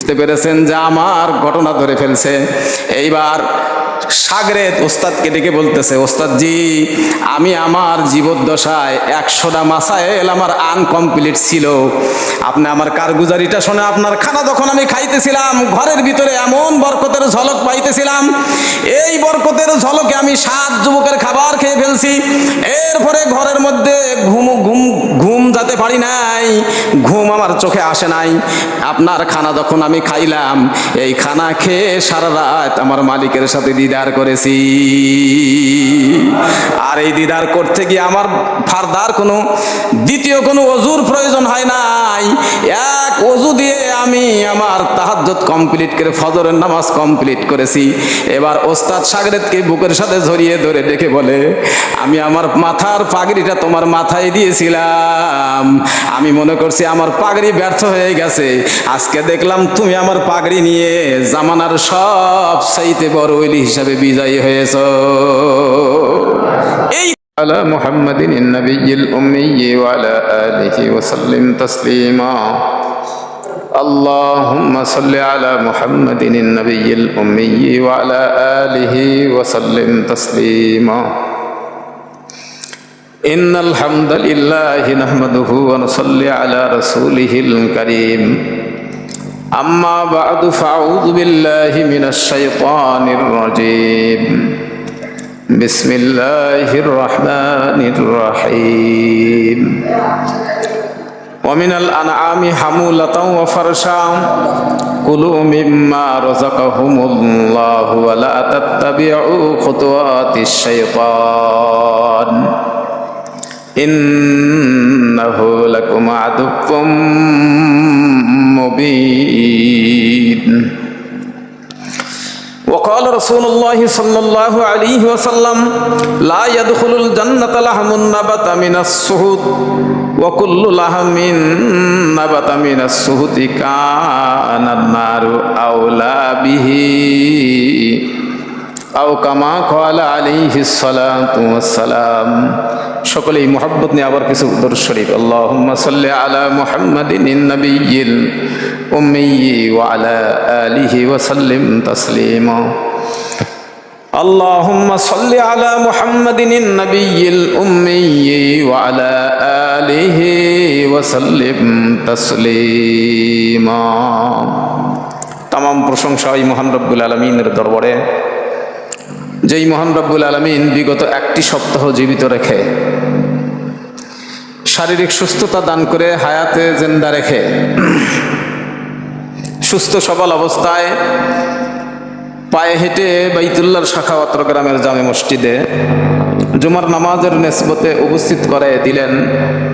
বুঝতে পেরেছেন যে আমার ঘটনা ধরে ফেলছে। এইবার সাগরেদ ওস্তাদকে ডেকে বলতেছে, ওস্তাদ জি, আমি আমার জীবদ্দশায় 100টা মাসাইল আমার আনকমপ্লিট ছিল। আপনি আমার কারগুজারিটা শুনে, আপনার খানা যখন আমি খাইতেছিলাম ঘরের ভিতরে এমন বরকতের ঝলক পাইতেছিলাম, এই বরকতের ঝলকে আমি 7 যুবকের খাবার খেয়ে ফেলছি। এরপরে ঘরের মধ্যে ঘুম যেতে পারি নাই, ঘুম আমার চোখে আসে নাই। আপনার খানা যখন আমি খাইলাম, এই খানা খেয়ে সারা রাত আমার মালিকের সাথে দিদার করেছি। আর এই দিদার করতে গিয়ে আমার ফারদার কোনো দ্বিতীয় কোনো ওযুর প্রয়োজন হয় নাই। এক ওযু দিয়ে আমি আমার তাহাজ্জুদ কমপ্লিট করে ফজরের নামাজ কমপ্লিট করেছি। এবার ওস্তাদ সাগরেদকে বুকের সাথে জড়িয়ে ধরে ডেকে বলে, আমি আমার মাথার পাগড়িটা তোমার মাথায় দিয়েছিলাম, আমি মনে করছি আমার পাগড়ি ব্যর্থ হয়ে গেছে, আজকে দেখলাম তুমি আমার পাগড়ি নিয়ে জামানার সব চাইতে বড় ওলি হিসাবে বিজয়ী হয়েছ। এই আলা মুহাম্মাদিন নবিয়্যিল উম্মিয়্যি ওয়া আলা আলিহি ওয়া সাল্লিম তাসলিমা। আল্লাহুম্মা সাল্লি আলা মুহাম্মাদিন নবিয়্যিল উম্মিয়্যি ওয়া আলা আলিহি ওয়া সাল্লিম তাসলিমা। ইন্নাল হামদালিল্লাহি নাহমাদুহু ওয়া নুসাল্লি আলা রাসূলিহিল কারীম। আম্মা বা'দু ফাআউযু বিল্লাহি মিনাশ শাইতানির রাজীম। বিসমিল্লাহির রাহমানির রাহিম। ওয়া মিনাল আনআমি হামুলাতাও ওয়া ফারশাও কুলু মিম্মা রাযাকাহুমুল্লাহু ওয়া লা তাত্তাবিউ খুতুওয়াতিশ শাইতান ইন্নাহু লাকুম আদুউম মুবিন। وقال رسول الله صلى الله عليه وسلم لا يدخل الجنة لحم نبت من السهود وكل لحم نبت من السهود كان النار أولى به أو كما قال عليه الصلاة والسلام। সকলেই মুহাব্বত নিয়ে আবার কিছু দরুদ শরীফ। আল্লাহুম্মা সাল্লি আলা মুহাম্মাদিন নবিয়্যিল উম্মিয়্যি ওয়া আলা আলিহি ওয়া সাল্লিম তাসলিমা। আল্লাহুম্মা সাল্লি আলা মুহাম্মাদিন নবিয়্যিল উম্মিয়্যি ওয়া আলা আলিহি ওয়া সাল্লিম তাসলিমা। তামাম প্রশংসা ওই মহান রব্বুল আলামিনের দরবারে, যেই মহান রব্বুল আলামিন বিগত 1টি সপ্তাহ জীবিত রেখে, শারীরিক সুস্থতা দান করে, হায়াতে জিন্দা রেখে, সুস্থ সবল অবস্থায় পায়ে হেঁটে বাইতুল্লাহর শাখাওয়াত্র গ্রামের জামে মসজিদে জুমার নামাজের নিসবতে উপস্থিত করে দিলেন।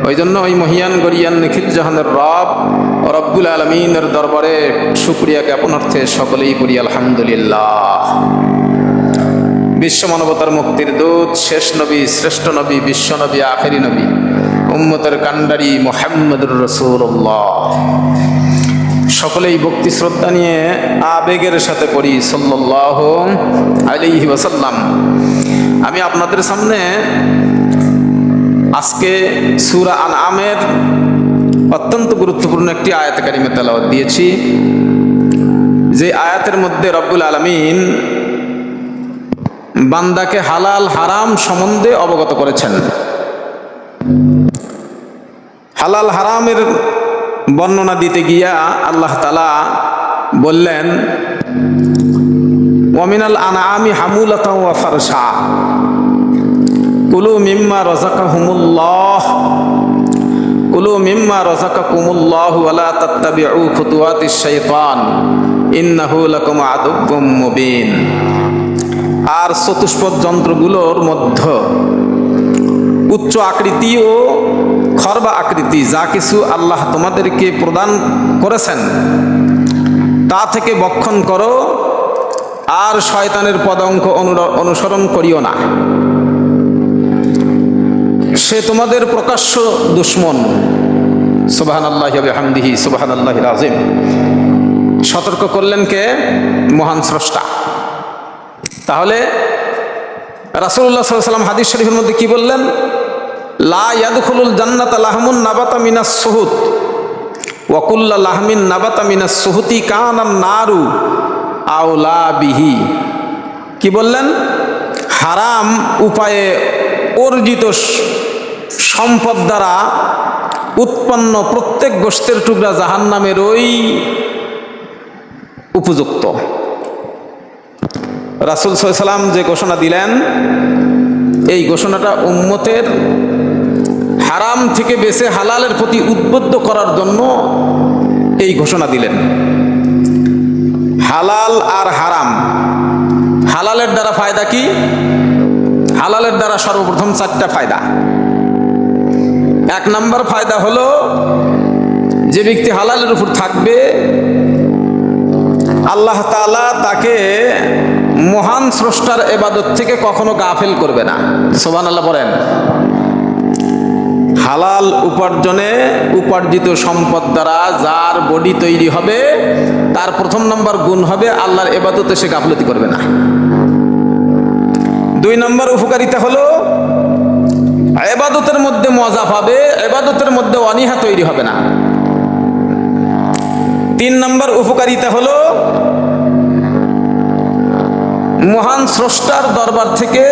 ওই জন্য ওই মহিয়ান গরিয়ান নিখিল জাহানের রব রব্বুল আলামিনের দরবারে শুকরিয়া জ্ঞাপনার্থে সকলেই বলি আলহামদুলিল্লাহ। বিশ্ব মানবতার মুক্তির দূত, শেষ নবী, শ্রেষ্ঠ নবী, বিশ্ব নবী, আখেরি নবী, উম্মতের কান্ডারি মুহাম্মদুর রাসূলুল্লাহ। সকলেই ভক্তি শ্রদ্ধা নিয়ে আবেগের সাথে পড়ি সাল্লাল্লাহু আলাইহি ওয়াসাল্লাম। আমি আপনাদের সামনে আজকে সূরা আনআমের অত্যন্ত গুরুত্বপূর্ণ একটি আয়াত কারিমা তেলাওয়াত দিয়েছি, যে আয়াতের মধ্যে রব্বুল আলামিন বান্দাকে হালাল হারাম সম্বন্ধে অবগত করেছেন। হালাল হারামের বর্ণনা দিতে গিয়া আল্লাহ তাআলা বললেন, ওয়া মিনাল আনআমি হামুলাতাও ওয়া ফারশা কুলু মিম্মা রাযাকাহুমুল্লাহ কুলু মিম্মা রাযাকাকুমুল্লাহু ওয়া লা তাত্তাবিউ খুতুওয়াতিশ শাইতান ইন্নাহু লাকুম আদুউম মুবিন। আর চতুষ্পদ যন্ত্রগুলোর মধ্যে উচ্চ আকৃতি ও খর্বা আকৃতি যা কিছু আল্লাহ তোমাদেরকে প্রদান করেছেন তা থেকে বক্ষণ করো, আর শয়তানের পদাঙ্ক অনুসরণ করিও না, সে তোমাদের প্রকাশ্য দুশমন। সুবহানাল্লাহি ওয়া বিহামদিহি সুবহানাল্লাহিল আযীম। সতর্ক করলেন কে? মহান স্রষ্টা। তাহলে রাসূলুল্লাহ সাল্লাল্লাহু আলাইহি ওয়াসাল্লাম হাদিস শরীফের মধ্যে কি বললেন? লা ইয়াদখুলুল জান্নাতা লাহমুন নাবাতা মিনাস সুহুদ ওয়াকুল্লা লাহমিন নাবাতা মিনাস সুহতি কানান নারু আওলা বিহি। কি বললেন? হারাম উপায়ে অর্জিত সম্পদ দ্বারা উৎপন্ন প্রত্যেক গোশতের টুকরা জাহান্নামের ওই উপযুক্ত। রাসূল সাল্লাল্লাহু আলাইহি ওয়াসাল্লাম যে ঘোষণা দিলেন, এই ঘোষণাটা উম্মতের হারাম থেকে বেঁচে হালালের প্রতি উদ্বুদ্ধ করার জন্য এই ঘোষণা দিলেন। হালাল আর হারাম, হালালের দ্বারা ফায়দা কি? হালালের দ্বারা সর্বপ্রথম 4টা ফায়দা। 1 নম্বর ফায়দা হলো, যে ব্যক্তি হালালের উপর থাকবে আল্লাহ তাআলা তাকে মহান স্রষ্টার ইবাদত থেকে কখনো গাফেল করবে না। সুবহানাল্লাহ বলেন। হালাল উপার্জনে উপার্জিত সম্পদ দ্বারা যার বডি তৈরি হবে, তার 1 নম্বর গুণ হবে আল্লাহর ইবাদতে সে গাফলতি করবে না। 2 নম্বর উপকারিতা হলো, ইবাদতের মধ্যে মজা পাবে, ইবাদতের মধ্যে অনীহা তৈরি হবে না। 3 নম্বর উপকারিতা হলো, মহান স্রষ্টার দরবার থেকে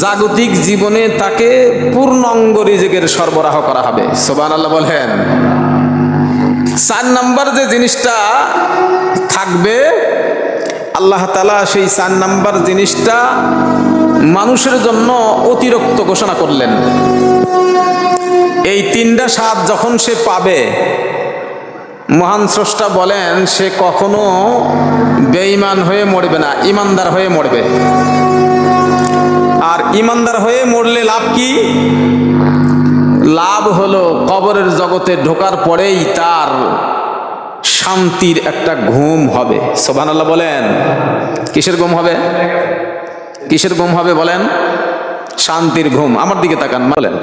জাগতিক জীবনে তাকে পূর্ণাঙ্গ রিজিকের সরবরাহ করা হবে। সুবহানাল্লাহ বলেন। 4 নম্বর যে জিনিসটা থাকবে, আল্লাহ তাআলা সেই 4 নম্বর জিনিসটা মানুষের জন্য অতিরিক্ত ঘোষণা করলেন। এই 3টা স্বাদ যখন সে পাবে, মহান স্রষ্টা বলেন সে কখনো বেঈমান হয়ে মরবে না, ইমানদার হয়ে মরবে। আর ইমানদার হয়ে মরলে লাভ কি? লাভ হলো কবরের জগতে ঢোকার পরেই তার শান্তির একটা ঘুম হবে। সুবহানাল্লাহ বলেন। কিসের ঘুম হবে? কিসের ঘুম হবে বলেন? শান্তির ঘুম। আমার দিকে তাকান, বলেন।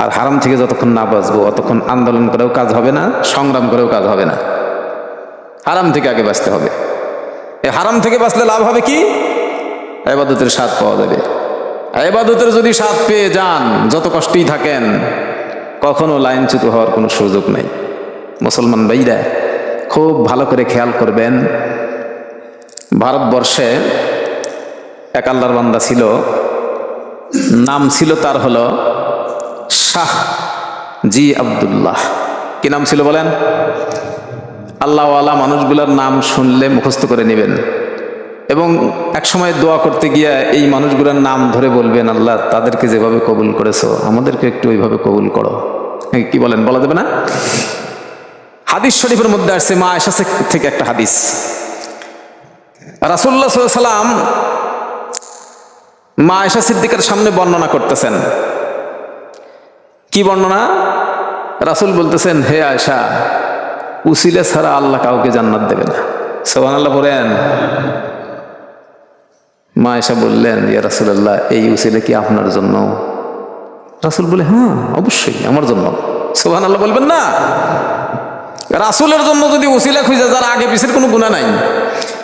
আর হারাম থেকে যতক্ষণ না বাঁচবো অতক্ষণ আন্দোলন করেও কাজ হবে না, সংগ্রাম করেও কাজ হবে না। হারাম থেকে আগে বাঁচতে হবে। এই হারাম থেকে বাঁচলে লাভ হবে কি? ইবাদতের স্বাদ পাওয়া যাবে। ইবাদতের যদি স্বাদ পেয়ে যান, যত কষ্টই থাকেন, কখনো লাইনচ্যুত হওয়ার কোনো সুযোগ নেই। মুসলমান ভাইরা খুব ভালো করে খেয়াল করবেন, ভারতবর্ষে এক আল্লাহর বান্দা ছিল, নাম ছিল তার হলো শাহ জি আব্দুল্লাহ। কি নাম ছিল বলেন? আল্লাহওয়ালা মানুষগুলোর নাম শুনলে মুখস্থ করে নেবেন এবং এক সময় দোয়া করতে গিয়ে এই মানুষগুলোর নাম ধরে বলবেন, আল্লাহ তাদেরকে যেভাবে কবুল করেছো আমাদেরকে একটু ওইভাবে কবুল করো। কি বলেন? বলা যাবে না? হাদিস শরীফের মধ্যে আসছে, মা আয়েশা থেকে একটা হাদিস, রাসূলুল্লাহ সাল্লাল্লাহু আলাইহি ওয়াসাল্লাম মা আয়েশা সিদ্দিকার সামনে বর্ণনা করতেছেন। কি বর্ণনা? রাসূল বলতেছেন, হে আয়েশা, উসিলা ছাড়া আল্লাহ কাউকে জান্নাত দেবে না। সুবহানাল্লাহ বলেন। মা আয়েশা বললেন, ইয়া রাসূলুল্লাহ, এই উসিলা কি আপনার জন্য? রাসূল বলে, হ্যাঁ অবশ্যই আমার জন্য। সুবহানাল্লাহ বলবেন না? রাসূলের জন্য যদি উসিলা খুঁজে, যার আগে পিছের কোনো গুনাহ নাই,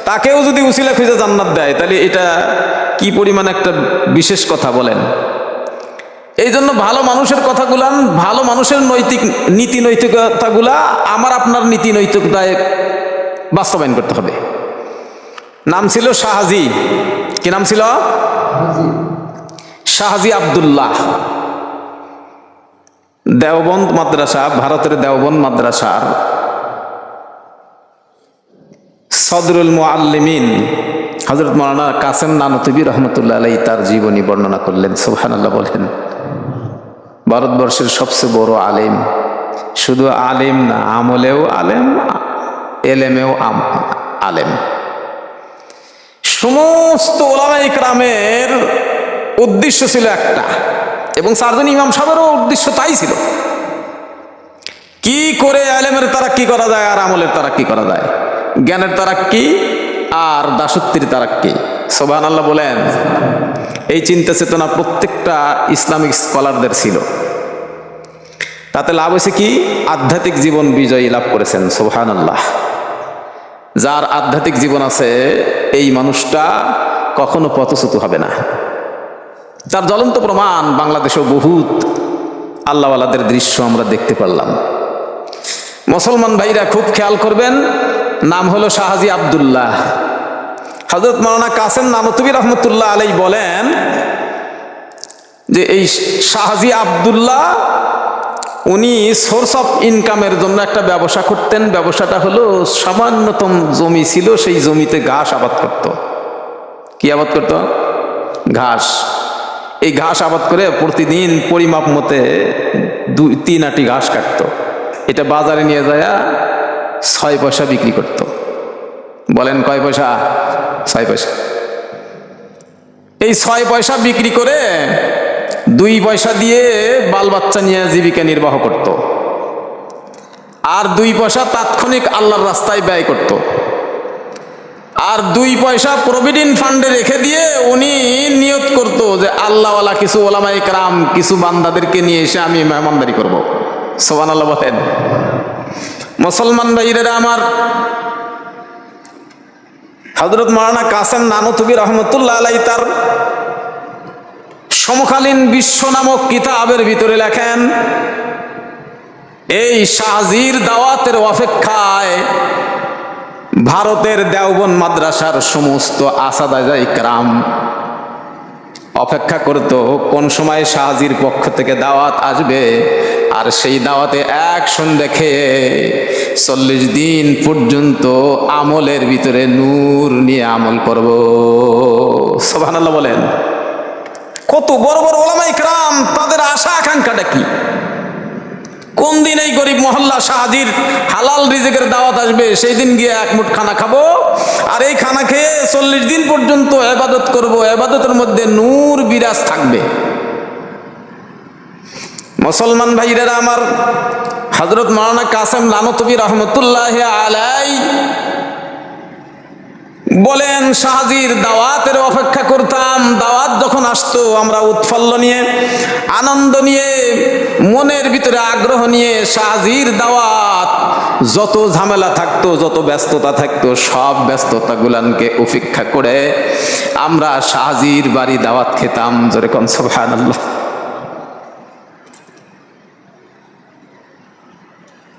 তাকেও যদি উসিলা খুঁজে জান্নাত দেয়, তাহলে এটা কি পরিমাণ একটা বিশেষ কথা বলেন। এই জন্য ভালো মানুষের কথাগুলা, ভালো মানুষের নীতি নৈতিকতাগুলা আমার আপনার নীতি নৈতিকতায় বাস্তবায়ন করতে হবে। নাম ছিল শাহজি। কি নাম ছিল? শাহজি আব্দুল্লাহ। দেওবন্দ মাদ্রাসা, ভারতের দেওবন্দ মাদ্রাসার সদরুল মুআল্লিমিন হযরত মাওলানা কাসেম নানতুবি রহমতুল্লাহ আলাইহি তার জীবনী বর্ণনা করলেন। সুবহানাল্লাহ বলেন। ভারতবর্ষের সবচেয়ে বড় আলেম, শুধু আলেম না, আমলেও আলেম, এলেমেও আলেম। সমস্ত ওলামা ইকরামের উদ্দেশ্য ছিল একটা, এবং 4 জন ইমাম সাহেবেরও উদ্দেশ্য তাই ছিল, কি করে আলেমের তারাক্কি করা যায় আর আমলের তারাক্কি করা যায়, জ্ঞানের তারাক্কি আর দাসত্বের তারাক্কি। সুবহানাল্লাহ বলেন। এই চিন্তা চেতনা প্রত্যেকটা ইসলামিক স্কলারদের ছিল। তাতে লাভ হয়েছে কি? আধ্যাত্মিক জীবন বিজয়ী লাভ করেছেন। সুবহানাল্লাহ। যার আধ্যাত্মিক জীবন আছে এই মানুষটা কখনো পথচ্যুত হবে না। তার জ্বলন্ত প্রমাণ বাংলাদেশেও বহুত আল্লাহওয়ালাদের দৃশ্য আমরা দেখতে পারলাম। মুসলমান ভাইরা খুব খেয়াল করবেন, নাম হলো শাহজি আব্দুল্লাহ। হযরত মাওলানা কাসেম নানতুবি রহমতুল্লাহ আলাইহি বলেন যে এই শাহজি আব্দুল্লাহ উনি সোর্স অফ ইনকামের জন্য একটা ব্যবসা করতেন। ব্যবসাটা হলো সামান্যতম জমি ছিল, সেই জমিতে ঘাস আবাদ করত। কি আবাদ করত? ঘাস। এই ঘাস আবাদ করে প্রতিদিন পরিমাপ মতে 2-3 আটি ঘাস কাটত। এটা বাজারে নিয়ে যায় 6 পয়সা বিক্রি করত। বলেন কয় পয়সা? 6 পয়সা। এই 6 পয়সা বিক্রি করে 2 পয়সা দিয়ে বাল বাচ্চা নিয়ে জীবিকা নির্বাহ করত, আর 2 পয়সা তাৎক্ষণিক আল্লাহর রাস্তায় ব্যয় করত, আর 2 পয়সা প্রভিডেন্ট ফান্ডে রেখে দিয়ে উনি নিয়ত করত যে আল্লাহওয়ালা কিছু ওলামায়ে কেরাম, কিছু বান্দাদেরকে নিয়ে এসে আমি মেহমানদারি করব। সুবহানাল্লাহ বলেন। মুসলমান ভাইরা আমার, হযরত মাওলানা কাসেম নানতুবি রহমতুল্লাহ আলাইহি তার সমকালীন বিশ্ব নামক কিতাবের ভিতরে লেখেন, এই শাহজির দাওয়াতের অপেক্ষায় ভারতের দেওবন্দ মাদ্রাসার সমস্ত আসাদায়ে ইকরাম অপেক্ষা করত কোন সময় শাহজির পক্ষ থেকে দাওয়াত আসবে, আর সেই দাওয়াতে এক সন্ধ্যে খেয়ে 40 দিন পর্যন্ত আমলের ভিতরে নূর নিয়ে আমল করব। সুবহানাল্লাহ বলেন। কত বড় বড় ওলামায়ে কেরাম, তাদের আশা আকাঙ্ক্ষাটা কি? কোন দিন এই গরিব মহল্লা শাহজির হালাল রিজিকের দাওয়াত আসবে, সেই দিন গিয়ে এক মুঠ খানা খাবো, আর এই খানা খেয়ে 40 দিন পর্যন্ত ইবাদত করব, ইবাদতের মধ্যে নূর বিরাজ থাকবে। মুসলমান ভাইরা আমার, হযরত মাওলানা কাসেম নানতুবি রহমতুল্লাহ আলাইহি বলেন, শাহজির দাওয়াতের অপেক্ষা করতাম। দাওয়াত যখন আসতো আমরা উৎফুল্ল নিয়ে, আনন্দ নিয়ে, মনের ভিতরে আগ্রহ নিয়ে শাহজির দাওয়াত, যত ঝামেলা থাকতো, যত ব্যস্ততা থাকতো, সব ব্যস্ততাগুলানকে উপেক্ষা করে আমরা শাহজির বাড়ি দাওয়াত খেতাম। জোরে কোন সুবহানাল্লাহ।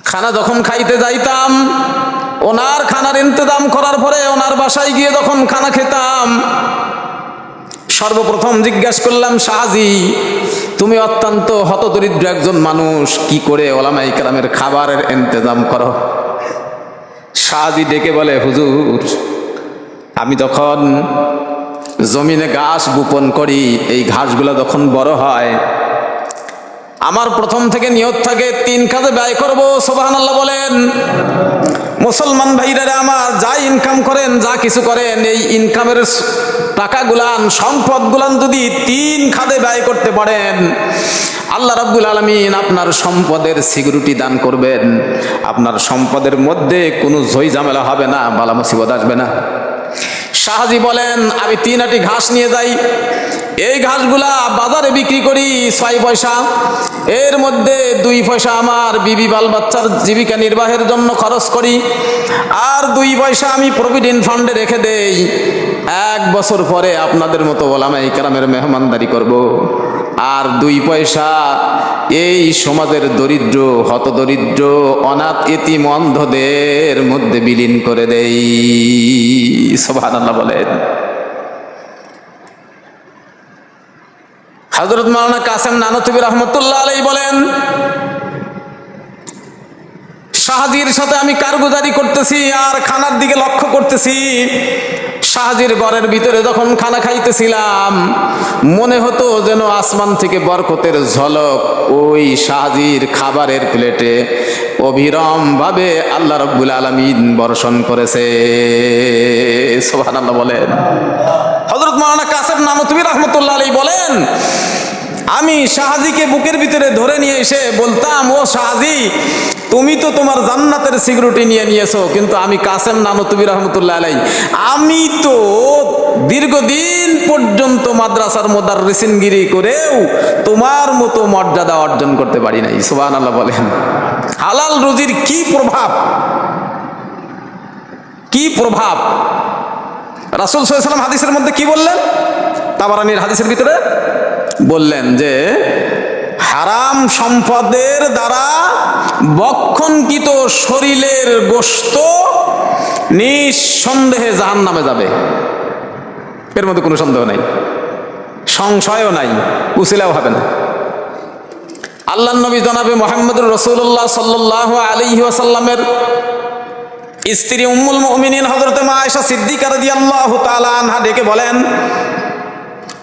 খানা যখন খাইতে যাইতাম, ওনার খানার ইন্তজাম করার পরে ওনার বাসায় গিয়ে যখন খানা খেতাম, সর্বপ্রথম জিজ্ঞাসা করলাম, শাহজি তুমি অত্যন্ত হতদরিদ্র একজন মানুষ, কি করে ওলামায়ে কেরামের খাবারের ইন্তজাম করো? শাহজি ডেকে বলে, হুজুর আমি যখন জমিনে ঘাস বপন করি, এই ঘাসগুলো যখন বড় হয়, আমার প্রথম থেকে নিয়ত থাকে 3 কাজে ব্যয় করব। সুবহানাল্লাহ বলেন। মুসলমান ভাইরা আমার, যা ইনকাম করেন, যা কিছু করেন, এই ইনকামের টাকাগুলান, সম্পদগুলান যদি 3 খাতে ব্যয় করতে পারেন, আল্লাহ রাব্বুল আলামিন আপনার সম্পদের সিকিউরিটি দান করবেন। আপনার সম্পদের মধ্যে কোনো ঝই ঝামেলা হবে না, বালা মুসিবত আসবে না। শাহজি বলেন, আমি 3 আটি ঘাস নিয়ে যাই, এই ঘাসগুলা বাজারে বিক্রি করি 6 পয়সা, এর মধ্যে 2 পয়সা আমার বিবি বাল বাচ্চার জীবিকা নির্বাহের জন্য খরচ করি, আর 2 পয়সা আমি প্রভিডেন্ট ফান্ডে রেখে দেই। 1 বছর পরে আপনাদের মতো ওলামায়ে কেরামের মেহমানদারি করব, আর 2 পয়সা এই সমাজের দরিদ্র, হতদরিদ্র, অনাথ, এতিম, অন্ধদের মধ্যে বিলীন করে দেই। সুবহানাল্লাহ বলেন। হযরত মাওলানা কাসেম নানতুবি রহমতুল্লাহ আলাইহি বলেন, শাহজির সাথে আমি কারগুজারি করতেছি আর খানার দিকে লক্ষ্য করতেছি। শাহজির ঘরের ভিতরে যখন খানা খাইতেছিলাম, মনে হতো যেন আসমান থেকে বরকতের ঝলক ওই শাহজির খাবারের প্লেটে অবিরাম ভাবে আল্লাহ রাব্বুল আলামিন বর্ষণ করেছে। সুবহানাল্লাহ বলেন। হযরত মাওলানা কাসেম নানতুবি রহমতুল্লাহ আলাইহি বলেন, আমি শাহজিকে বুকের ভিতরে ধরে নিয়ে এসে বলতাম, ও শাহজি তুমি তো তোমার জান্নাতের সিকিউরিটি নিয়ে নিয়েছো, কিন্তু আমি কাসেম নানতুবি রহমতুল্লাহ আলাইহি, আমি তো দীর্ঘদিন পর্যন্ত মাদ্রাসার মুদাররিসিনগিরি করেও তোমার মতো মর্যাদা অর্জন করতে পারি নাই। সুবহানাল্লাহ বলেন। হালাল রুজির কি প্রভাব, কি প্রভাব! রাসূল সাল্লাল্লাহু আলাইহি ওয়াসাল্লাম হাদিসের মধ্যে কি বললেন? তাবারানীর হাদিসের ভিতরে বললেন যে হারাম সম্পদের দ্বারা বক্ষণকৃত শরীরের গোশত নিঃসন্দেহে জাহান্নামে যাবে, এর মধ্যে কোনো সন্দেহ নাই, সংশয়ও নাই, উসিলাও হবে না। আল্লাহর নবী জনাবে মুহাম্মদুর রাসূলুল্লাহ সাল্লাল্লাহু আলাইহি ওয়াসাল্লামের স্ত্রী উম্মুল মুমিনিন হযরত মা আয়েশা সিদ্দিকা রাদিয়াল্লাহু তাআলা আনহা ডেকে বলেন,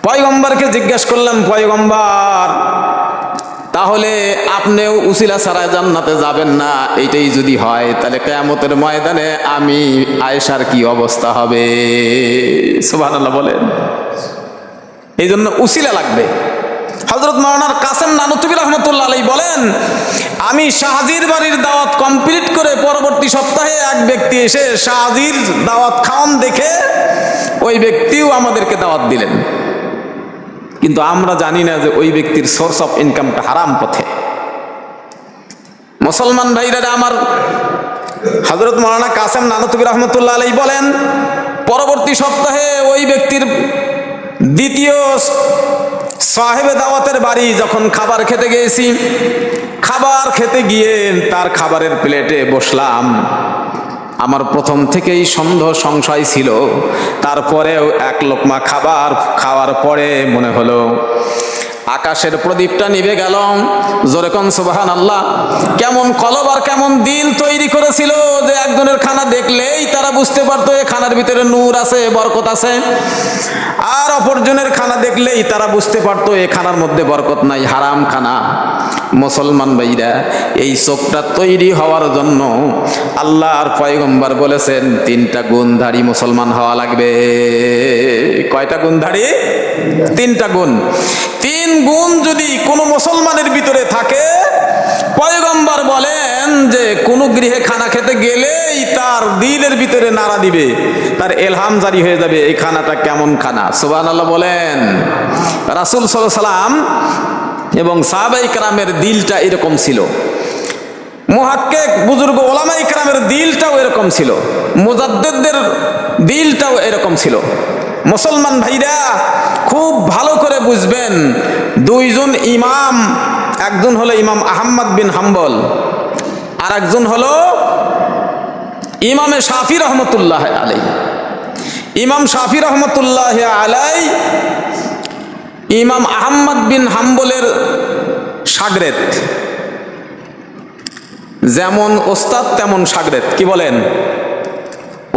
পয়গম্বরকে জিজ্ঞাসা করলেন, পয়গম্বর তাহলে আপনিও উসিলা ছাড়া জান্নাতে যাবেন না, এইটাই যদি হয় তাহলে কিয়ামতের ময়দানে আমি আয়েশার কি অবস্থা হবে? সুবহানাল্লাহ বলেন। এই জন্য উসিলা লাগবে। হযরত মাওলানা কাসেম নানুতুবি রহমতুল্লাহ আলাইহি বলেন, আমি শাহজির বাড়ির দাওয়াত কমপ্লিট করে পরবর্তী সপ্তাহে এক ব্যক্তি এসে শাহজির দাওয়াত খাওয়ান দেখে ওই ব্যক্তিও আমাদেরকে দাওয়াত দিলেন, কিন্তু আমরা জানি না যে ওই ব্যক্তির সোর্স অফ ইনকামটা হারাম পথে। মুসলমান ভাইরা আমার, হযরত মাওলানা কাসেম নানুতুবি রহমতুল্লাহ আলাইহি বলেন, পরবর্তী সপ্তাহে ওই ব্যক্তির দ্বিতীয় সাহেবে দাওয়াতের বাড়ি যখন খাবার খেতে গিয়েছি, খাবার খেতে গিয়ে তার খাবারের প্লেটে বসলাম, আমার প্রথম থেকেই সংশয় ছিল, তারপরেও এক লোকমা খাবার খাওয়ার পরে মনে হলো আকাশের প্রদীপটা নিভে গেল। জোরে কোন সুবহানাল্লাহ। কেমন কলব আর কেমন দিল তৈরি করেছিল যে একজনের খানা দেখলেই তারা বুঝতে পারতো এই খানার ভিতরে নূর আছে, বরকত আছে, আর অপরজনের খানা দেখলেই তারা বুঝতে পারতো এই খানার মধ্যে বরকত নাই, হারাম খানা। মুসলমান ভাইরা, এই চোখটা তৈরি হওয়ার জন্য আল্লাহর পয়গম্বর বলেছেন 3টা গুণধারী মুসলমান হওয়া লাগবে। কয়টা গুণধারী? 3টা গুণ। 3 গুণ যদি কোনো মুসলমানের ভিতরে থাকে, পয়গম্বর বলেন যে কোন গৃহে খানা খেতে গেলেই তার দিলের ভিতরে নাড়া দিবে, তার এলহাম জারি হয়ে যাবে এই খানাটা কেমন খানা। সুবহানাল্লাহ বলেন। রাসূল সাল্লাল্লাহু আলাইহি ওয়াসাল্লাম এবং সাহাবায়ে কেরামের দিলটা এরকম ছিল, মুহাক্কিক বুজুর্গ ওলামায়ে কেরামের দিলটাও এরকম ছিল, মুজাদ্দিদদের দিলটাও এরকম ছিল। মুসলমান ভাইরা খুব ভালো করে বুঝবেন, 2জন ইমাম, একজন হলো ইমাম আহমদ বিন হাম্বল, আর একজন হলো ইমামে শাফি রহমতুল্লাহ আলাইহি। ইমাম শাফি রহমতুল্লাহ আলাইহি ইমাম আহমদ বিন হাম্বলের শাগরেদ, যেমন ওস্তাদ তেমন শাগরেদ। কি বলেন?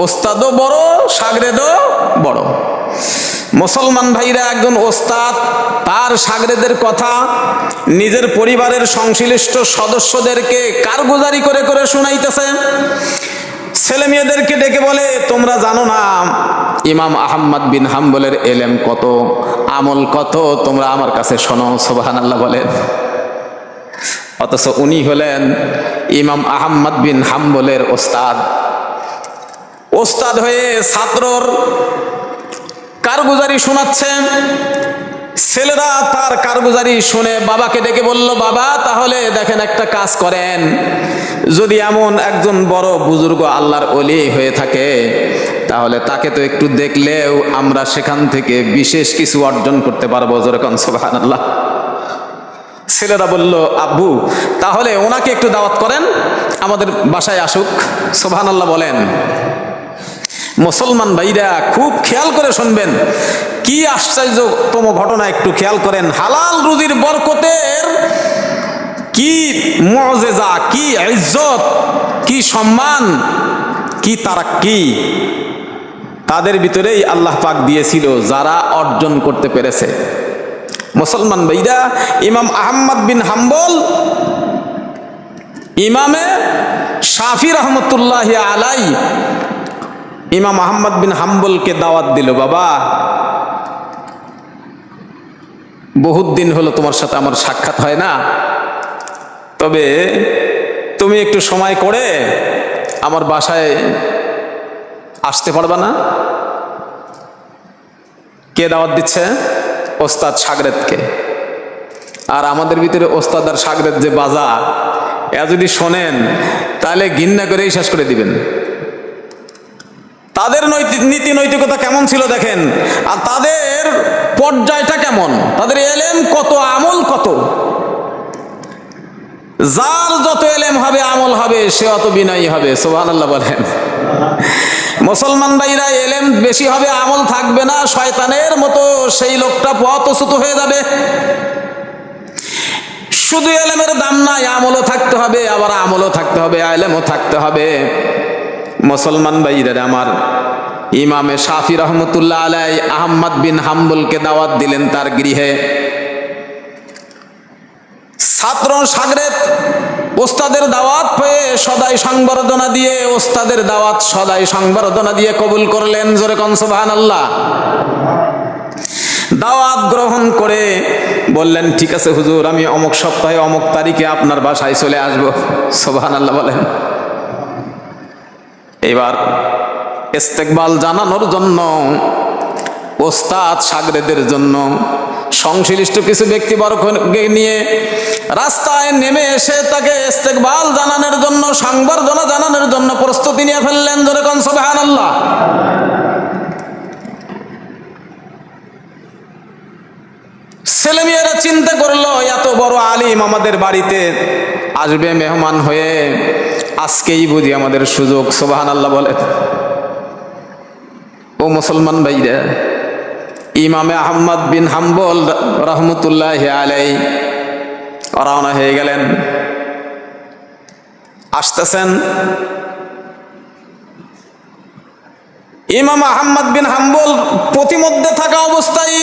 ওস্তাদও বড়, শাগরেদও বড়। মুসলমান ভাইরা, একজন ওস্তাদ তার শাগরেদের কথা নিজের পরিবারের সংশ্লিষ্ট সদস্যদেরকে কারগুজারি করে করে শুনাইতেছে। ছেলে মেয়েদেরকে ডেকে বলে, তোমরা জানো না ইমাম আহমদ বিন হাম্বলের এলেম কত, আমল কত, তোমরা আমার কাছে শোনো। সুবহানাল্লাহ বলেন। অথচ উনি হলেন ইমাম আহমদ বিন হাম্বলের ওস্তাদ। ওস্তাদ হয়ে ছাত্রর কারগুজারি শোনাচ্ছে। ছেলেরা তার কারগুজারি শুনে বাবাকে ডেকে বলল, বাবা তাহলে দেখেন একটা কাজ করেন, যদি এমন একজন বড় বুজুর্গ আল্লাহর ওলি হয়ে থাকে তাহলে তাকে তো একটু দেখলেও আমরা সেখান থেকে বিশেষ কিছু অর্জন করতে পারবো। যেরকম সুবহানাল্লাহ। ছেলেরা বলল, আব্বু তাহলে ওনাকে একটু দাওয়াত করেন, আমাদের বাসায় আসুক। সুবহানাল্লাহ বলেন। মুসলমান ভাইরা খুব খেয়াল করে শুনবেন, কি আশ্চর্যতম ঘটনা একটু খেয়াল করেন। হালাল রুজির বরকতের কি মুআজিজা, কি ইজ্জত, কি সম্মান, কি তারাক্কি তাদের ভিতরেই আল্লাহ পাক দিয়েছিল যারা অর্জন করতে পেরেছে। মুসলমান ভাইরা, ইমাম আহমদ বিন হাম্বল ইমামে শাফি রহমতুল্লাহ আলাইহি ইমাম আহমদ বিন হাম্বলকে দাওয়াত দিল, বাবা বহুত দিন হলো তোমার সাথে আমার সাক্ষাৎ হয় না, তবে তুমি একটু সময় করে আমার বাসায় আসতে পারবা না? কে দাওয়াত দিচ্ছে? ওস্তাদ শাগরেদকে। আর আমাদের ভিতরে ওস্তাদ আর শাগরেদ যে বাজার, এ যদি শোনেন তাহলে ঘৃণা করেই শেষ করে দিবেন। তাদের নীতি নৈতিকতা কেমন ছিল দেখেন, আর তাদের পর্যায়টা কেমন, তাদের এলেম কত, আমল কত। যার যত এলেম হবে আমল হবে সে অত বিনয়ী হবে। সুবহানাল্লাহ বলেন। মুসলমান ভাইরা, এলেম বেশি হবে আমল থাকবে না, শয়তানের মতো সেই লোকটা পথচ্যুত হয়ে যাবে। শুধু এলেমের দাম নাই, আমলও থাকতে হবে, আবার আমলও থাকতে হবে, এলেমও থাকতে হবে। মুসলমান ভাইরা আমার, ইমামে শাফি রহমতুল্লাহ আলাইহি আহমদ বিন হাম্বলকে দাওয়াত দিলেন তার গৃহে। ছাত্র শাগরেদ ওস্তাদের দাওয়াত পেয়ে সদাই সংবর্ধনা দিয়ে, ওস্তাদের দাওয়াত সদাই সংবর্ধনা দিয়ে কবুল করলেন। জোরে কোন সুবহানাল্লাহ। দাওয়াত গ্রহণ করে বললেন, ঠিক আছে হুজুর, আমি অমুক সপ্তাহে অমুক তারিখে আপনার বাসায় চলে আসব। সুবহানাল্লাহ বলেন। এবার ইস্তেকবাল জানানোর জন্য ওস্তাদ শাগরেদের জন্য সংশ্লিষ্ট কিছু ব্যক্তিবর্গকে নিয়ে রাস্তায় নেমে এসে তাকে ইস্তেকবাল জানানোর জন্য, সংবর্ধনা জানানোর জন্য প্রস্তুতি নিয়ে ফেললেন। জোরে কোন সুবহানাল্লাহ। ছেলেমেয়েরা চিন্তা করলো, এত বড় আলিম আমাদের বাড়িতে আসবে মেহমান হয়ে, আজকেই বুঝি আমাদের সুযোগ। সুবহানাল্লাহ বলে। ও মুসলমান ভাইরা, ইমামে আহমদ বিন হাম্বল রহমতুল্লাহ আলাইহি রওনা হয়ে গেলেন। আসতেছেন। ইমাম আহমদ বিন হাম্বল প্রতিমধ্যে থাকা অবস্থায়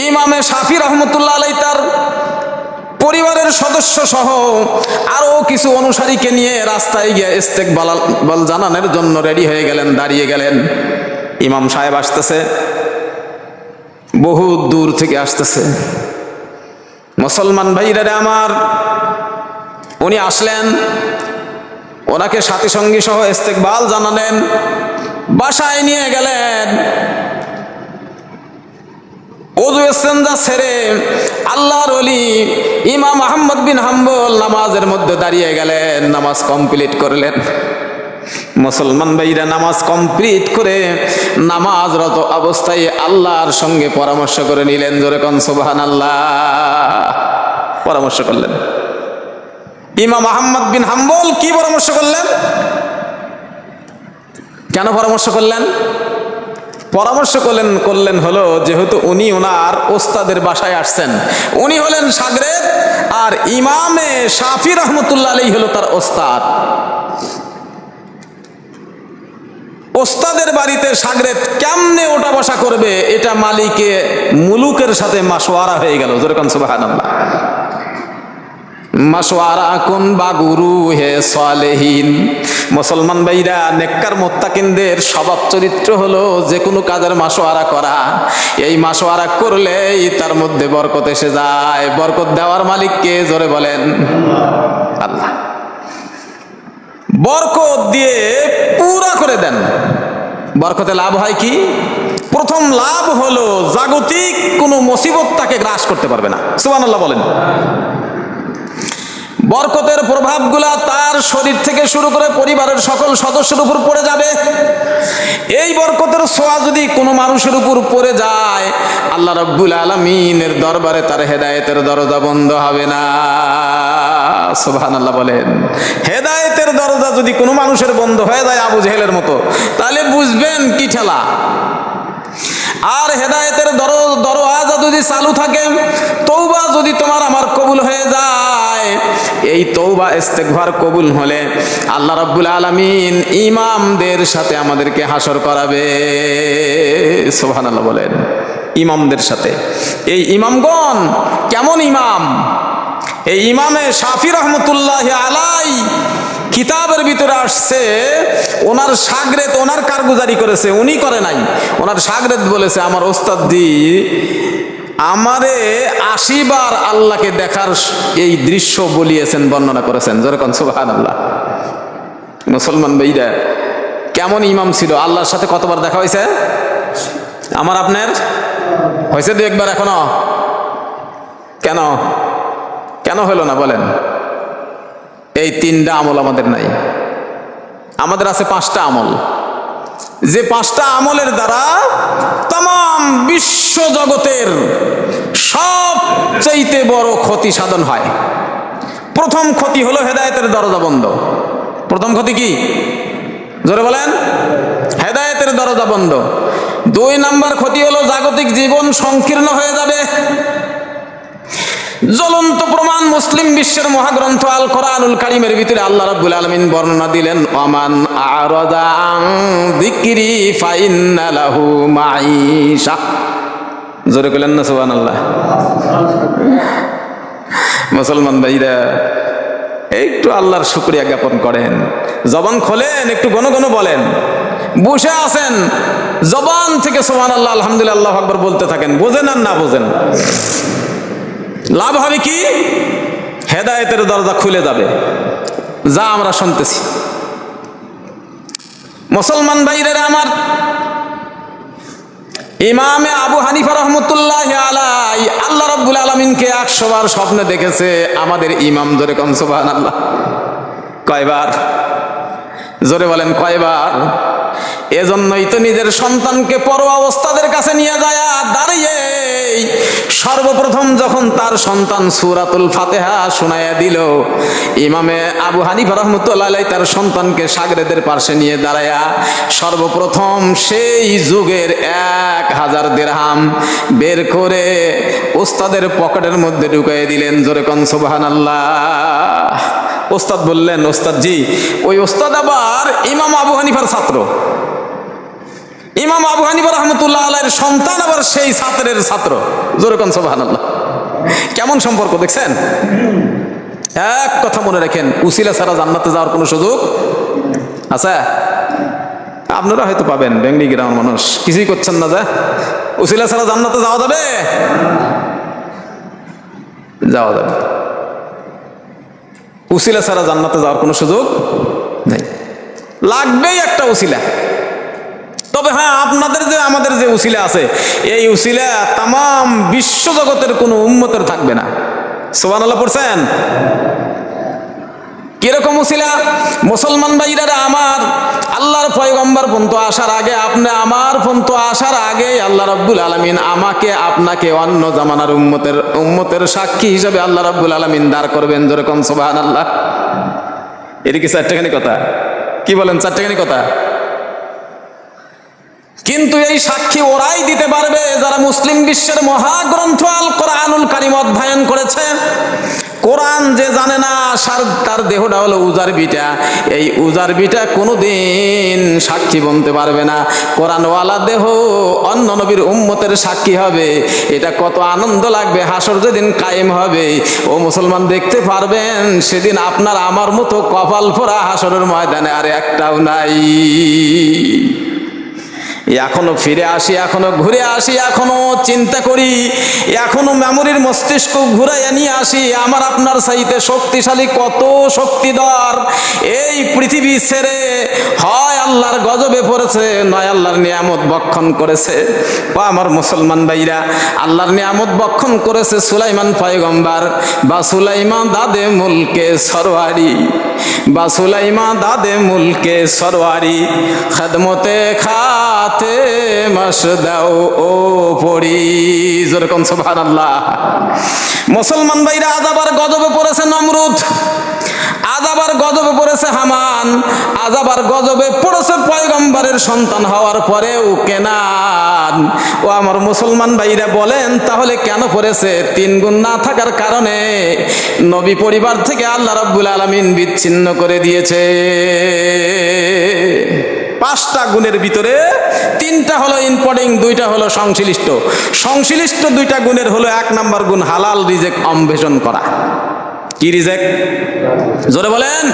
ইমামে শাফি রহমতুল্লাহ আলাইহি তার পরিবারের সদস্য সহ আরো কিছু অনুসারীকে নিয়ে রাস্তায় গিয়ে ইস্তেকবাল জানানোর জন্য রেডি হয়ে গেলেন, দাঁড়িয়ে গেলেন। ইমাম সাহেব আসতেছে, বহু দূর থেকে আসতেছে। মুসলমান ভাইরা আমার, উনি আসলেন, ওনাকে সাথী সঙ্গী সহ ইস্তেকবাল জানালেন, বাসায় নিয়ে গেলেন। ওযু ইস্তেনজা ছেড়ে আল্লাহর ওলি ইমাম আহমদ বিন হাম্বল নামাজের মধ্যে দাঁড়িয়ে গেলেন, নামাজ কমপ্লিট করলেন। মুসলমান ভাইরা নামাজ কমপ্লিট করে নামাজরত অবস্থায় আল্লাহর সঙ্গে পরামর্শ করে নিলেন। জোরে কোন সুবহানাল্লাহ। পরামর্শ করলেন। ইমাম আহমদ বিন হাম্বল কি পরামর্শ করলেন? কেন পরামর্শ করলেন? পরামর্শ করলেন হলো, যেহেতু উনি ওনার ওস্তাদের বাসায় আসছেন, উনি হলেন শাগরেদ, আর ইমামে শাফি রহমতুল্লাহ আলাইহি হলো তার ওস্তাদ। ওস্তাদের বাড়িতে শাগরেদ কেমনে ওঠা বসা করবে, এটা মালিকে মুলুকের সাথে মাশওয়ারা হয়ে গেল। জোরে কোন সুবহানাল্লাহ। মাশওয়ারা কোন বাগুরু হে সালেহীন। মুসলমান ভাইরা, নেককার মুত্তাকিনদের স্বভাব চরিত্র হলো যে কোনো কাজের মাশওয়ারা করা। এই মাশওয়ারা করলেই তার মধ্যে বরকত এসে যায়। বরকত দেওয়ার মালিক কে? জোরে বলেন আল্লাহ। বরকত দিয়ে পুরা করে দেন। বরকতে লাভ হয় কি? প্রথম লাভ হলো জাগতিক কোনো মুসিবত তাকে গ্রাস করতে পারবে না। সুবহানাল্লাহ বলেন। বরকতের প্রভাবগুলা তার শরীর থেকে শুরু করে পরিবারের সকল সদস্যের উপর পড়ে যাবে। এই বরকতের ছোঁয়া যদি কোনো মানুষের উপর পড়ে যায়, আল্লাহ রাব্বুল আলামিনের দরবারে তার হেদায়েতের দরজা বন্ধ হবে না। সুবহানাল্লাহ বলেন। হেদায়েতের দরজা যদি কোনো মানুষের বন্ধ হয়ে যায় আবু জেহেলের মতো, তাহলে বুঝবেন কি ঠেলা। আর হেদায়েতের দরওয়াজা যদি চালু থাকে, তওবা যদি তোমার আমার কবুল হয়ে যায়, এই তওবা ইস্তেগফার কবুল হলে আল্লাহ রাব্বুল আলামিন ইমামদের সাথে আমাদেরকে হাসর করাবে। সুবহানাল্লাহ বলেন। ইমামদের সাথে। এই ইমামগণ কেমন ইমাম? এই ইমামে শাফি রহমতুল্লাহ আলাইহি কিতাবের ভিতরে আসছে, ওনার শাগরেদ ওনার কারগুজারি করেছে, উনি করে নাই। ওনার শাগরেদ বলেছে, আমার ওস্তাদ জি আমারে 80 বার আল্লাহকে দেখার এই দৃশ্য বলিয়েছেন, বর্ণনা করেছেন। জোরে কোন সুবহানাল্লাহ। মুসলমান ভাইরা, কেমন ইমাম ছিল? আল্লাহর সাথে কতবার দেখা হয়েছে? আমার আপনার হয়েছে 2-1 বার এখনো? কেন কেন হলো না বলেন? এই 3টা আমল আমাদের নাই। আমাদের আছে 5টা আমল, যে 5টা আমলের দ্বারা তাম বিশ্ব জগতের সবচাইতে বড় ক্ষতি সাধন হয়। প্রথম ক্ষতি হলো হেদায়েতের দরজা বন্ধ। প্রথম ক্ষতি কি? জোরে বলেন। হেদায়েতের দরজা বন্ধ। 2 নাম্বার ক্ষতি হলো জাগতিক জীবন সংকীর্ণ হয়ে যাবে। জ্বলন্ত প্রমাণ মুসলিম বিশ্বের মহাগ্রন্থ আল কোরআনুল কারীমের ভিতরে আল্লাহ রাব্বুল আলামিন বর্ণনা দিলেন, ওমান আরাদা আন যিকরি ফাইন্না লাহু মাঈশা। জোরে বলেন না সুবহানাল্লাহ। মুসলমান ভাইরা, একটু আল্লাহর শুকরিয়া জ্ঞাপন করেন, জবান খোলেন, একটু ঘন ঘন বলেন। বসে আছেন, জবান থেকে সুবহানাল্লাহ আলহামদুলিল্লাহ আল্লাহু আকবার বলতে থাকেন, বোঝেন আর না বোঝেন। লাভ হবে কি? হেদায়েতের দরজা খুলে যাবে, যা আমরা শুনতেছি। মুসলমান ভাইরা আমার, ইমামে আবু হানিফা রহমতুল্লাহি আলাইহি আল্লাহ রাব্বুল আলামিনকে 100 বার স্বপ্নে দেখেছে আমাদের ইমাম। জোরে কোন সুবহানাল্লাহ। কয়বার? জোরে বলেন কয়বার? এজন্যই তো নিজের সন্তানকে পরোয়া ওস্তাদের কাছে নিয়ে যায় দাঁড়িয়ে সর্বপ্রথম যখন তার সন্তান সূরাতুল ফাতিহা শোনায়া দিল, ইমামে আবু হানিফা রাহমাতুল্লাহি আলাইহি তার সন্তানকে শাগরেদের পাশে নিয়ে দাঁড়ায়া সর্বপ্রথম সেই যুগের 1000 দিরহাম বের করে ওস্তাদের পকেটের মধ্যে ঢুকিয়ে দিলেন। জোরে কোন সুবহানাল্লাহ। ওস্তাদ বললেন, ওস্তাদ জি, ওই ওস্তাদ আবার ইমাম আবু হানিফার ছাত্র। ইমাম আবু হানিফা রাহমাতুল্লাহি আলাইহির সন্তান আবার সেই ছাত্রের ছাত্র। জোরে কোন সুবহানাল্লাহ। কেমন সম্পর্ক দেখছেন? এক কথা মনে রাখেন, উসিলা ছাড়া জান্নাতে যাওয়ার কোনো সুযোগ আছে? আপনারা হয়তো পাবেন, বেঙ্গলি গ্রামের মানুষ কিছুই করছেন না, যে উসিলা ছাড়া জান্নাতে যাওয়া যাবে? যাওয়া যাবে। উসিলা ছাড়া জান্নাতে যাওয়ার কোনো সুযোগ নেই, লাগবেই একটা উসিলা। তবে হ্যাঁ, আপনাদের যে আমাদের যে উসিলা আছে, এই উসিলা তামাম বিশ্ব জগতের কোনো উম্মতের থাকবে না। সুবহানাল্লাহ পড়ছেন? কিরকম উসিলা? মুসলমান ভাইরা আমার, আল্লাহর পয়গম্বর পর্যন্ত আসার আগে, আপনি আমার পর্যন্ত আসার আগে আল্লাহ রাব্বুল আলামিন আমাকে আপনাকে অন্য জামানার উম্মতের সাক্ষী হিসেবে আল্লাহ রাব্বুল আলামিন দাঁড় করবেন। যেরকম সুবহানাল্লাহ। এটা কি 4টাখানি কথা? কি বলেন, 4টাখানি কথা? কিন্তু এই সাক্ষী ওরাই দিতে পারবে যারা মুসলিম বিশ্বের মহাগ্রন্থ আল কোরআনুল কারীম অধ্যয়ন করেছে। কোরআন যে জানে না, তার দেহটা হলো উজার বিটা। এই উজার বিটা কোনোদিন সাক্ষী বলতে পারবে না। কোরআনওয়ালা দেহ অন্য নবীর উম্মতের সাক্ষী হবে। এটা কত আনন্দ লাগবে হাসর যেদিন কায়েম হবে। ও মুসলমান, দেখতে পারবেন সেদিন আপনার আমার মতো কপাল পোড়া হাসরের ময়দানে আর একটাও নাই। এখনো ফিরে আসি, এখনো ঘুরে আসি, এখনো চিন্তা করি, এখনো মেমোরির মস্তিষ্ক ঘুরাইয়া নিয়ে আসি। আমার আপনার চাইতে শক্তিশালী কত শক্তিধর এই পৃথিবী ছেড়ে হয় আল্লাহর গজবে পড়েছে, নয় আল্লাহর নিয়ামত বক্ষণ করেছে। ও আমার মুসলমান ভাইরা, আল্লাহর নিয়ামত বক্ষণ করেছে সুলাইমান পয়গম্বর, বা সুলাইমান দাদে মুলকে সরওয়ারি, বা সুলাইমান দাদে মুলকে সরওয়ারি, খেদমতে খাতে মাস দাও ও পড়ি। যেরকম সুবহানাল্লাহ। মুসলমান ভাইরা, আযাবার গজবে পড়েছে নমরুদ, আযাবার গজবে পড়েছে হামান, আযাবার গজবে পড়েছে পয়গম্বরের সন্তান হওয়ার পরেও কেনান। ও আমার মুসলমান ভাইরা, বলেন তাহলে কেন পড়েছে? 3 গুণ না থাকার কারণে নবী পরিবার থেকে আল্লাহ রাব্বুল আলামিন বিচ্ছিন্ন করে দিয়েছে। 5টা গুণের ভিতরে 3টা হলো ইম্পর্টেন্ট, 2টা হলো সংশ্লিষ্ট। সংশ্লিষ্ট 2টা গুণের হলো 1 নাম্বার গুণ হালাল রিজেক অন্বেষণ করা। কি রিজেক? জোরে বলেন।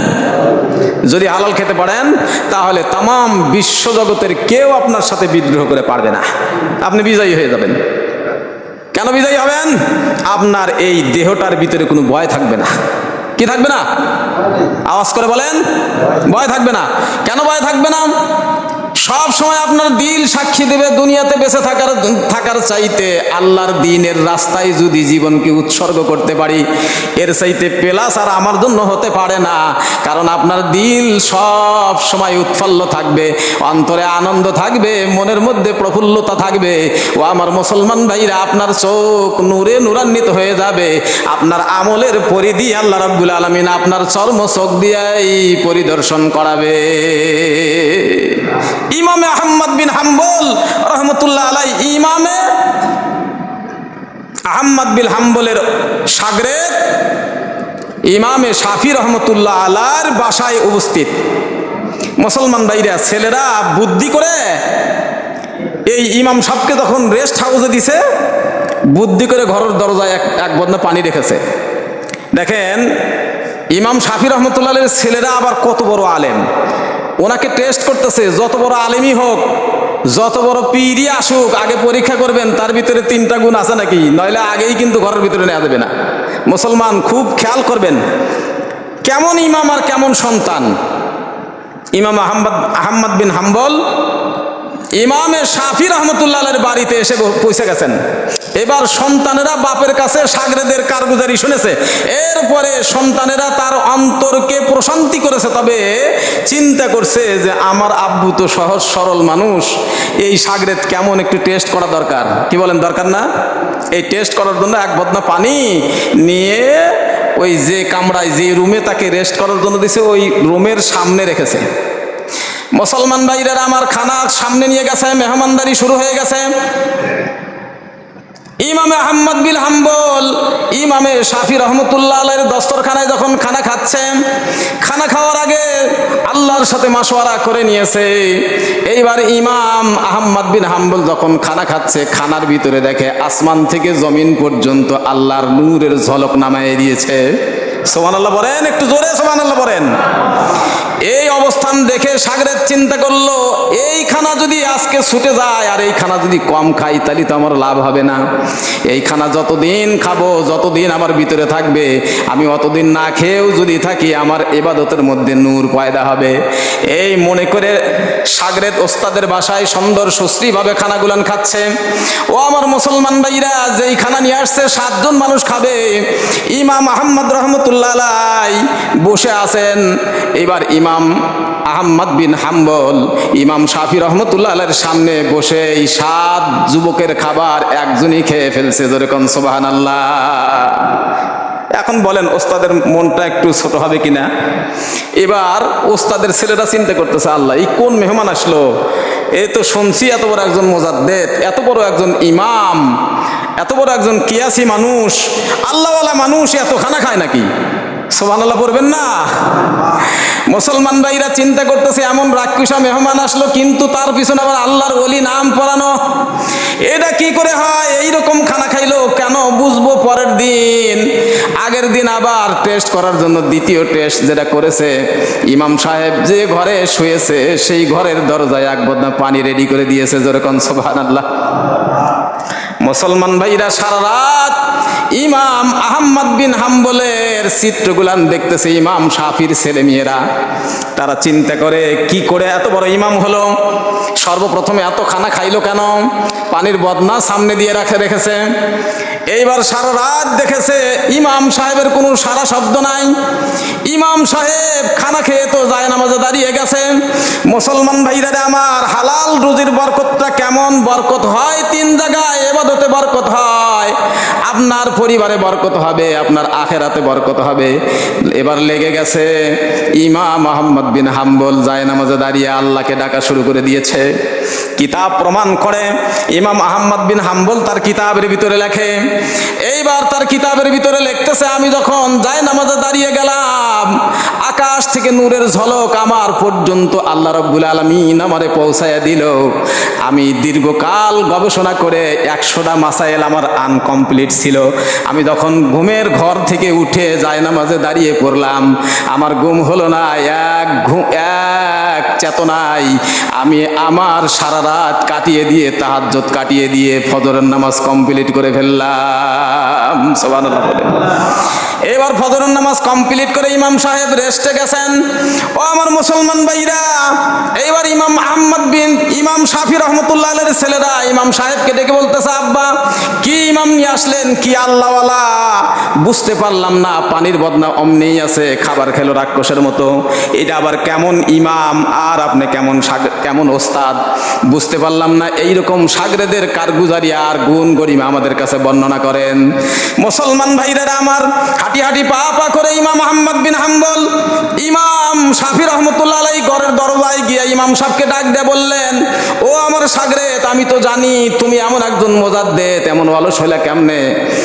যদি হালাল খেতে পারেন তাহলে তামাম বিশ্ব জগতের কেউ আপনার সাথে বিদ্রোহ করে পারবে না, আপনি বিজয়ী হয়ে যাবেন। কেন বিজয়ী হবেন? আপনার এই দেহটার ভিতরে কোনো ভয় থাকবে না। কি থাকবে না? আওয়াজ করে বলেন। ভয় থাকবে না। কেন ভয় থাকবে না? সব সময় আপনার দিল সাক্ষী দেবে দুনিয়াতে বেঁচে থাকার চাইতে আল্লাহর দ্বীনের রাস্তায় যদি জীবনকে উৎসর্গ করতে পারি, এর চাইতে প্লাস আর আমার জন্য হতে পারে না। কারণ আপনার দিল সব সময় উৎফুল্ল থাকবে, অন্তরে আনন্দ থাকবে, মনের মধ্যে প্রফুল্লতা থাকবে। ও আমার মুসলমান ভাইরা, আপনার চোখ নূরে নূরান্বিত হয়ে যাবে। আপনার আমলের পরিধি আল্লাহ রাব্বুল আলামিন আপনার চর্ম চোখ দিয়েই পরিদর্শন করাবে। ইমামে আহমদ বিন হাম্বল রহমতুল্লাহ আলাইহি, ইমামে আহমদ বিন হাম্বলের শাগরেদ ইমামে শাফি রহমতুল্লাহ আলাইহির বাসায় উপস্থিত। মুসলমান ভাইরা, ছেলেরা বুদ্ধি করে এই ইমাম সাহেবকে যখন রেস্ট হাউসে দিছে, বুদ্ধি করে ঘরের দরজায় এক বদনা পানি রেখেছে। দেখেন ইমাম শাফি রহমতুল্লাহ আলাইহির ছেলেরা আবার কত বড় আলেম, ওনাকে টেস্ট করতেছে। যত বড় আলেমই হোক, যত বড় পীরই আসুক, আগে পরীক্ষা করবেন তার ভিতরে 3টা গুণ আছে নাকি, নইলে আগেই কিন্তু ঘরের ভিতরে নেওয়া যাবে না। মুসলমান খুব খেয়াল করবেন কেমন ইমাম আর কেমন সন্তান। ইমাম আহমদ বিন হাম্বল ইমামে শাফি রহমতুল্লাহ আলাইহির বাড়িতে এসে পৌঁছে গেছেন। এবার সন্তানেরা বাপের কাছে শাগরেদের কারগুজারি শুনেছে, এরপরে সন্তানেরা তার অন্তরকে প্রশান্তি করেছে। তবে চিন্তা করছে যে আমার আব্বু তো সহজ সরল মানুষ, এই শাগরেদ কেমন একটু টেস্ট করা দরকার। কি বলেন, দরকার না? এই টেস্ট করার জন্য এক বদনা পানি নিয়ে ওই যে কামরায়, যে রুমে তাকে রেস্ট করার জন্য দিছে, ওই রুমের সামনে রেখেছে। মুসলমান ভাইরা আমার, খানা সামনে নিয়ে গেছে, মেহমানদারি শুরু হয়ে গেছে। ইমামে আহমদ বিন হাম্বল ইমামে শাফি রহমতুল্লাহ আলাইহির দস্তরখানায় যখন খানা খাচ্ছে, খানা খাওয়ার আগে আল্লাহর সাথে মাশওয়ারা করে নিয়েছে। এইবার ইমাম আহমদ বিন হাম্বল যখন খানা খাচ্ছে, খানার ভিতরে দেখে আসমান থেকে জমিন পর্যন্ত আল্লাহর নূরের ঝলক নামায় দিয়েছে। সুবহানাল্লাহ বলেন, একটু জোরে সুবহানাল্লাহ বলেন। এই অবস্থান দেখে শাগরেদ চিন্তা করলো, এই খানা যদি আজকে ছুটে যায় আর এই খানা যদি কম খাই, তাহলে তো আমার লাভ হবে না। এই খানা যতদিন খাবো, যতদিন আমার ভিতরে থাকবে, আমি অতদিন না খেয়েও যদি থাকি, আমার ইবাদতের মধ্যে নূর পয়দা হবে। এই মনে করে শাগরেদ ওস্তাদের বাসায় সুন্দর সুশ্রীভাবে খানাগুলান খাচ্ছে। ও আমার মুসলমান ভাইরা, যেই খানা নিয়ে আসছে 7 জন মানুষ খাবে, ইমাম আহমদ রহমতুল্লাহ আলাইহি বসে আছেন। এবার ইমাম আহমদ বিন হাম্বল ইমাম শাফি রহমতুল্লাহ আলাইহির সামনে বসে এই 7 যুবকের খাবার একজনই খেয়ে ফেলছে। যেরকম সুবহানাল্লাহ। এখন বলেন ওস্তাদের মনটা একটু ছোট হবে কিনা? এবার ওস্তাদের ছেলেরা চিন্তা করতেছে, আল্লাহ এই কোন মেহমান আসলো, এই তো শুনছি এত বড় একজন মুজাদ্দেদ, এত বড় একজন ইমাম, এত বড় একজন কিয়াসি মানুষ, আল্লাহওয়ালা মানুষ, এত খানা খায় নাকি? সুবহানাল্লাহ পড়বেন না? মুসলমান ভাইরা চিন্তা করতেছে, এমন রাক্ষসা মেহমান আসলো, কিন্তু তার পিছনে আবার আল্লাহর ওলি নাম পড়ানো, এটা কি করে হয়? এইরকম খানা খাইলো কেন? বুঝবো পরের দিন। আগের দিন আবার টেস্ট করার জন্য দ্বিতীয় টেস্ট যেটা করেছে, ইমাম সাহেব যে ঘরে শুয়েছে সেই ঘরের দরজায় এক বদনা পানি রেডি করে দিয়েছে। যেরকম সুবহানাল্লাহ। মুসলমান ভাইরা সারা রাত ইমাম আহমদ বিন হাম্বলের চিত্রগুলান দেখতেছে। ইমাম শাফির ছেলে মেয়েরা তারা চিন্তা করে, কি করে এত বড় ইমাম হলো, সর্বপ্রথমে এত খানা খাইলো কেন? পানির বদনা সামনে দিয়ে রেখেছে। এইবার সারা রাত দেখেছে ইমাম সাহেবের কোনো সারা শব্দ নাই। ইমাম সাহেব খানা খেয়ে তো যায় নামাজে দাঁড়িয়ে গেছে। মুসলমান ভাইরা আমার, হালাল রুজির বরকতটা কেমন বরকত হয়? 3 জায়গায় ইবাদতে বরকত হয়, আপনার পরিবারে বরকত হবে, আপনার আখেরাতে বরকত হবে। এবার লেগে গেছে ইমাম আহমদ বিন হাম্বল যায় নামাজে দাঁড়িয়ে আল্লাহকে ডাকা শুরু করে দিয়েছে। কিতাব প্রমাণ করে, ইমাম আহমদ বিন হাম্বল তার কিতাবের ভিতরে লেখে, এইবার তার কিতাবের ভিতরে লিখতেছে, আমি যখন যায় নামাজে দাঁড়িয়ে গেলাম, আকাশ থেকে নূরের ঝলক আমার পর্যন্ত আল্লাহ রাব্বুল আলামিন আমারে পৌঁছায়া দিল। আমি দীর্ঘকাল গবেষণা করে 100টা মাসাইল আমার আনকমপ্লিট ছিল। আমি যখন ঘুমের ঘর থেকে উঠে যায় নামাজে দাঁড়িয়ে পড়লাম, আমার ঘুম হলো না, এক চেতনায় আমি আমার সারা রাত কাটিয়ে দিয়ে, তাহাজ্জুদ কাটিয়ে দিয়ে ফজরের নামাজ কমপ্লিট করে ফেললাম। সুবহানাল্লাহ বলে। এবার ফজরের নামাজ কমপ্লিট করে ইমাম সাহেব রেস্টে গেছেন। ও আমার মুসলমান ভাইরা, এইবার ইমাম আহমদ বিন ইমাম শাফি রহমতুল্লাহ আলাইহির ছেলেরা ইমাম সাহেবকে ডেকে বলতেছে, আব্বা কি ইমাম নিয়ে আসলেন, কি আল্লাহওয়ালা, বুঝতে পারলাম না, পানির বদনা অমনেই আছে, খাবার খেলো রাক্ষসের মতো, এটা আবার কেমন ইমাম আর আপনি কেমন ওস্তাদ, বুঝতে পারলাম না। এইরকম সাগরেদের কারগুজারি আর গুণ গরিমা আমাদের কাছে বর্ণনা করেন। মুসলমান ভাইরা আমার, হাঁটি হাঁটি পা পা করে ইমাম আহমদ বিন হাম্বল ইমাম শাফি রহমতুল্লাহ আলাইহি ঘরের দরজায় গিয়ে ইমাম সাহেবকে ডাক দিয়ে বললেন, ও আমার সাগরেদ, আমি তো জানি তুমি এমন একজন মুজাদ্দিদ, এমন অলস হইলা কেমনে?